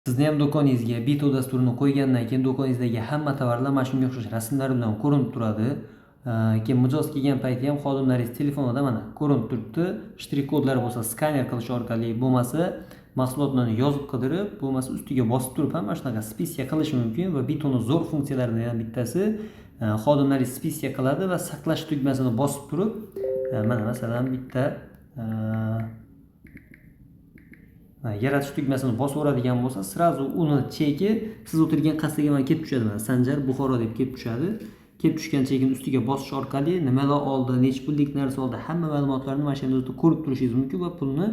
Sizni ham do'koningizga Bito dasturini qo'ygandan keyin do'koningizdagi hamma tovarlar mana shunga o'xshash rasmlar bilan ko'rinib turadi. Keyin mijoz kelgan payti ham xodimlaringiz telefonida mana ko'rinib turibdi. Shtrik kodlar bo'lsa skaner qilish orqali, bo'lmasa mahsulotlarni yozib qidirib, bo'lmasa ustiga bosib turib ham mana shunaqa spesiya qilish mumkin va Bitoning zo'r funksiyalaridan bittasi xodimlaringiz spesiya qiladi va saqlash tugmasini bosib turib, mana masalan bitta yaratish tugmasini bosib o'radigan bo'lsa, sirazu uni cheki siz o'tirgan kassaga mana kelib tushadi. Mana Sanjar Buxoro deb kelib tushadi. Kelib tushgan chekini ustiga bosish orqali nimalar oldi, necha pullik narsa oldi, hamma ma'lumotlarni mana shunday o'zida ko'rib turishingiz mumkin va pulni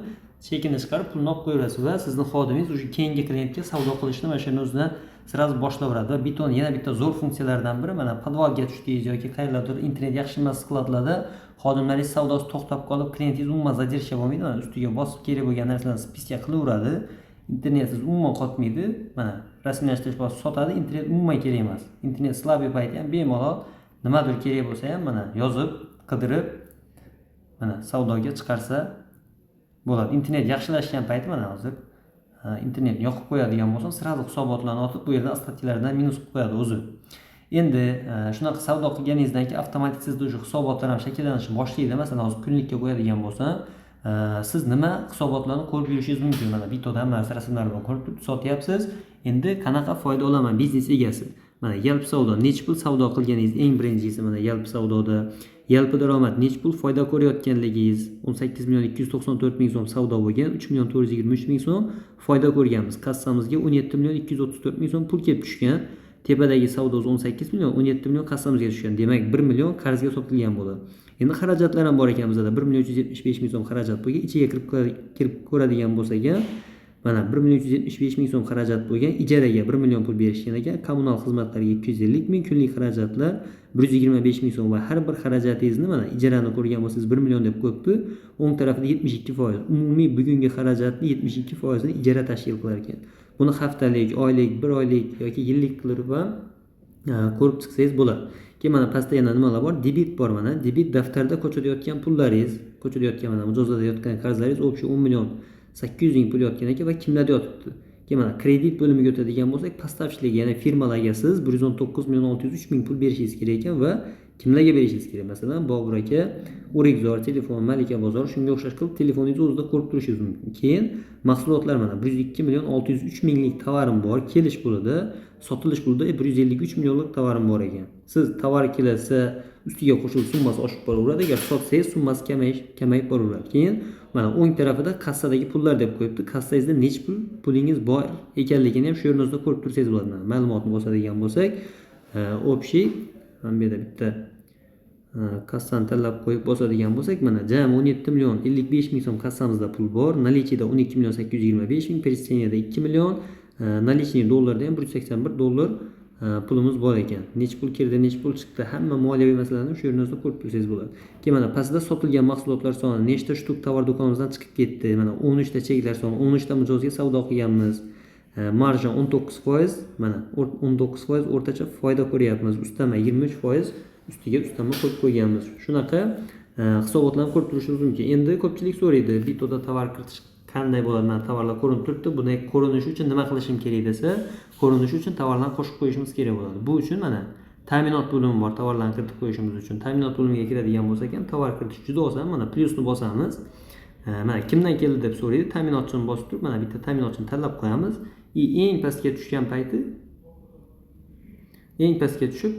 chekini chiqarib pulni olib qo'yaverasiz va sizni xodimingiz o'sha keyingi klientga savdo qilishni mana shuni o'zidan sirazu boshlaveradi. Va Bitoning yana bitta zo'r funksiyalaridan biri mana podvalga tushdingiz yoki qayerlardir internet yaxshi emas skladlarda xodimlaringiz savdosi to'xtab qolib, klientingiz umuman zadержка bo'lmaydi. Mana ustiga bosib kerak bo'lgan narsalarni spesiya qilaveradi. Internetsiz umuman qotmaydi. Mana rasmiylashtirish bosib sotadi. Internet umuman kerak emas. Internet slabый payti ham bemalol nimadir kerak bo'lsa ham mana yozib, qidirib mana savdoga chiqarsa bo'ladi. Internet yaxshilashgan payti mana hozir internetni yoqib qo'yadigan bo'lsam, sirazu hisobotlarni otib, bu yerda ostatkalardan minus qilib qo'yadi o'zi. Endi shunaqa savdo qilganingizdan keyin avtomatik sizda o'sha hisobotlar ham shakllanishni boshlaydi. Masalan, hozir kunlikka qo'yadigan bo'lsam, siz nima hisobotlarni ko'rib yurishingiz mumkin. Mana Bitoda hamma narsa rasmlar bilan ko'rib turib sotyapsiz. Endi qanaqa foyda olaman biznes egasi? Mana Yelp savdo, necha pul savdo qilganingiz eng birinchisi mana Yelp savdoda. Yelp daromad necha pul foyda ko'rayotganligingiz 18 million 294 ming so'm savdo bo'lgan, 3 million 423 ming so'm foyda ko'rganmiz. Kassamizga 17 million 234 ming so'm pul kelib tushgan. Tepadagi savdo 18 million, 17 million kassamizga tushgan. Demak, 1 million qarzga sotilgan bo'ladi. Endi xarajatlar ham bor ekan bizda. 1 million 375 ming so'm xarajat bo'lgan. Ichiga kirib ko'radigan bo'lsak ham mana 1 million 375 ming so'm xarajat bo'lgan. Ijaraga 1 million pul berishgan ekan. Kommunal xizmatlarga 250 ming, kunlik xarajatlar 125 ming so'm va har bir xarajatingizni mana ijarani ko'rgan bo'lsangiz 1 million deb qo'yibdi. O'ng tarafida 72%. Umumiy bugungi xarajatning 72%ni ijara tashkil qilar ekan. Buni haftalik, oylik, bir oylik yoki yillik qilib ham ko'rib chiqsangiz bo'ladi. Keyin mana pastda yana nimalar bor? Debit bor mana. Debit daftarda ko'chada yotgan pullaringiz, ko'chada yotgan mana mijozlarda yotgan qarzlaringiz o'bsha 10 million 800 ming pul yotgan ekan va kimlarda yotibdi? Keyin mana kredit bo'limiga o'tadigan bo'lsak, поставщик, ya'ni firmalarga siz 119 million 603 ming pul berishingiz kerak ekan va kimlarga berishingiz kerak? Masalan, Bobur aka, O'rikzor, Telefon, Malika bozor, shunga o'xshash qilib telefoningizni o'zida ko'rib turishingiz mumkin. Keyin mahsulotlar mana 102 million 603 minglik tovarim bor, kelish pulida, sotilish pulida 153 millionlik tovarim bor ekan. Siz tovar kelsa, ustiga qo'shilib summasi oshib boraveradi, agar sotsangiz summasi kamayib boraveradi. Keyin mana o'ng tarafida kassadagi pullar deb qo'yibdi. Kassangizda necha pulingiz bor ekanligini ham shu yerinizda ko'rib tursangiz bo'ladi. Mana ma'lumotni bosadigan bo'lsak, общий mana bu yerda bitta kassani tanlab qo'yib bosadigan bo'lsak, mana jami 17 million 55 ming so'm kassamizda pul bor. Наличиеda 12 million 825 ming, перечисленияda 2 million, наличный dollarda ham 181 dollar pulimiz bor ekan. Necha pul kirdi, necha pul chiqdi, hamma moliyaviy masalalarni shu yerinizda ko'rib tursangiz bo'ladi. Keyin mana pastda sotilgan mahsulotlar soni, nechta shtuk tovar do'konimizdan chiqib ketdi. Mana 13 ta cheklar soni, 13 ta mijozga savdo qilganmiz. Marja 19%, mana 19% o'rtacha foyda ko'ryapmiz. Ustama 23%, ustiga ustama qo'yib qo'yganmiz. Shunaqa hisobotlarni ko'rib turishingiz mumkin. Endi ko'pchilik so'raydi, Bitoda tovar kiritish qanday bo'ladi? Mana tovarlar ko'rinib turibdi. Buni ko'rinishi uchun nima qilishim kerak desa, ko'rinishi uchun tovarlarni qo'shib qo'yishimiz kerak bo'ladi. Bu uchun mana ta'minot bo'limi bor, tovarlarni kiritib qo'yishimiz uchun. Ta'minot bo'limiga kiradigan bo'lsak ham tovar kiritish juda oson. Mana plyusni bosamiz. Mana kimdan keldi deb so'raydi. Ta'minotchini bosib turib, mana bitta ta'minotchini tanlab qo'yamiz. Eng pastga tushgan payti eng pastga tushib,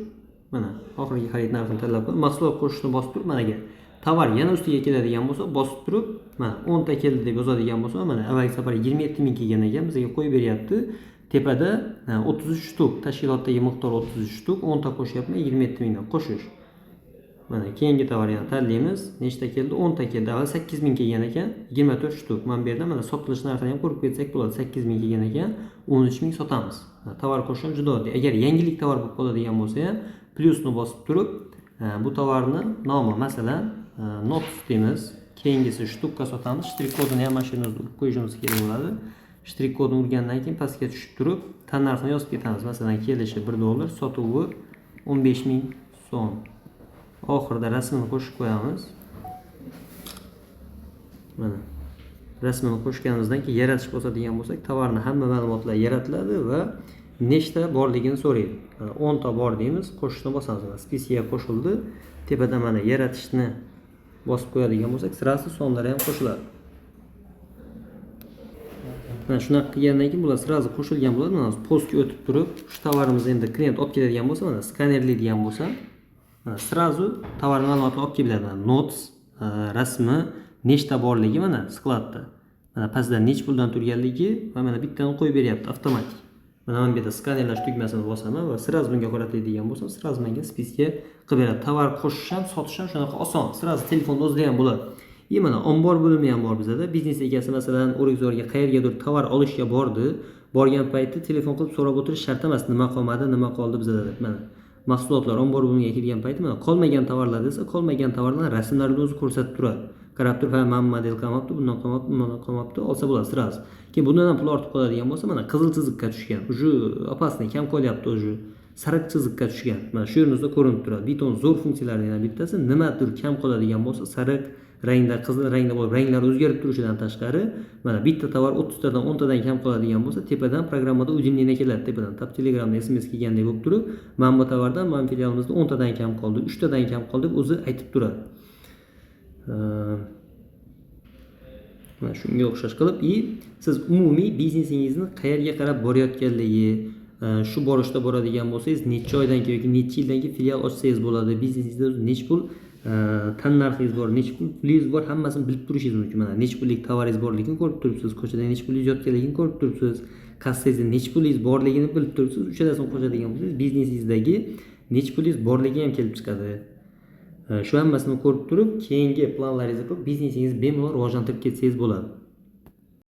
mana oxirgi xarid narxini tanlab qo'yib, mahsulot qo'shishni bosib turib, mana tovar yana ustiga keladigan bo'lsa, bosib turib, mana 10 ta keldi deb yozadigan bo'lsa, mana avvalgi safar 27 ming kelgan ekan, bizga qo'yib beryapti. Tepada 33 shtuk, tashkilotdagi miqdor 33 shtuk, 10 ta qo'shyapman, 27 mingdan qo'shish. Mana keyingi tovar yana tanlaymiz. Nechta keldi? 10 ta keldi. Avval 8 ming kelgan ekan, 24 shtuk. Mana bu yerda mana sotilish narxini ham ko'rib ketsak bo'ladi. 8 ming kelgan ekan, 13 ming sotamiz. Tovar qo'shishim juda oddiy. Agar yangilik tovar bo'lib qoladigan bo'lsa ham, plyusni bosib turib, bu tovarni nomi, masalan, Notes deymiz. Keyingisi shtukka sotamiz. Shtrik kodini ham mana shu yerga urib qo'yishimiz kerak bo'ladi. Shtrik kodini urgandan keyin pastga tushib turib, tan narxini yozib ketamiz. Masalan, kelishi 1 dollar, sotuvi 15 ming so'm. Oxirida rasmini qo'shib qo'yamiz. Mana rasmini qo'shganimizdan keyin yaratish bosadigan bo'lsak, tovarni hamma ma'lumotlar yaratiladi va nechta borligini so'raydi. 10 ta bor deymiz, qo'shishni bosamiz. Spesiga qo'shildi. Tepada mana yaratishni bosib qo'yadigan bo'lsak, sirasi sonlari ham qo'shiladi. Mana shunaqa qilgandan keyin bular sirazi qo'shilgan bo'ladi. Mana postga o'tib turib, shu tovarimizni endi klient olib keladigan bo'lsa, mana skanerlaydigan bo'lsa, mana sirazi tovar ma'lumotini olib kelib beradi. Notes, rasmi, nechta borligi mana skladda. Mana pastda nech puldan turganligi va mana bittani qo'yib beryapti avtomatik. Mana bu yerda skanerlash tugmasini bosaman va sirazi bunga qaratadigan bo'lsam, sirazi menga spesga qilib beradi. Tovar qo'shish ham, sotish ham shunaqa oson. Sirazi telefonda o'zida ham bo'ladi. Mana ombor bo'limi ham bor bizda. Biznes egasi masalan, o'rikzorga qayergadir tovar olishga bordi. Borgan paytda telefon qilib so'rab o'tirish shart emas, nima qolmadi, nima qoldi bizda deb. Mana mahsulotlar ombor bo'limiga kelgan paytda mana qolmagan tovarlar desa, qolmagan tovarlarning rasmlarini o'zi ko'rsatib turadi. Qarab turib, ha, mana model qolmabdi, bundan qolmabdi, bundan qolmabdi, olsa bo'ladi sirasi. Keyin bundan ham pul ortib qoladigan bo'lsa, mana qizil chiziqqa tushgan. Uje opasniy kam qolyapti uje. Sariq chiziqqa tushgan. Mana shu yerinizda ko'rinib turadi. Biton zo'r funksiyalaridan bittasi, nimadir kam qoladigan bo'lsa, sariq rangda, qizil rangda bo'lib, ranglar o'zgarib turishidan tashqari, mana bitta tovar 30 tadan 10 tadan kam qoladigan bo'lsa, tepadan programmada ujinlina keladi tepadan. Tab Telegramda SMS kelgandek bo'lib turib, mana bu tovardan, mana filialimizda 10 tadan kam qoldi, 3 tadan kam qoldi deb o'zi aytib turadi. Mana shunga o'xshash qilib, siz umumiy biznesingizni qayerga qarab borayotganligi, shu borishda boradigan bo'lsangiz, necha oydan keyin yoki necha yildan keyin filial ochsangiz bo'ladi, biznesingizda necha pul tannarxingiz bor, necha pul pulingiz bor, hammasini bilib turishingiz mumkin. Mana necha pullik tovaringiz borligini ko'rib turibsiz, ko'chada necha pulingiz yotganligini ko'rib turibsiz, kassangizda necha pulingiz borligini bilib turibsiz. Uchalasini qo'shadigan bo'lsangiz, biznesingizdagi necha pulingiz borligi ham kelib chiqadi. Shu hammasini ko'rib turib, keyingi planlaringizni qilib, biznesingizni bemalol rivojlantirib ketsangiz bo'ladi.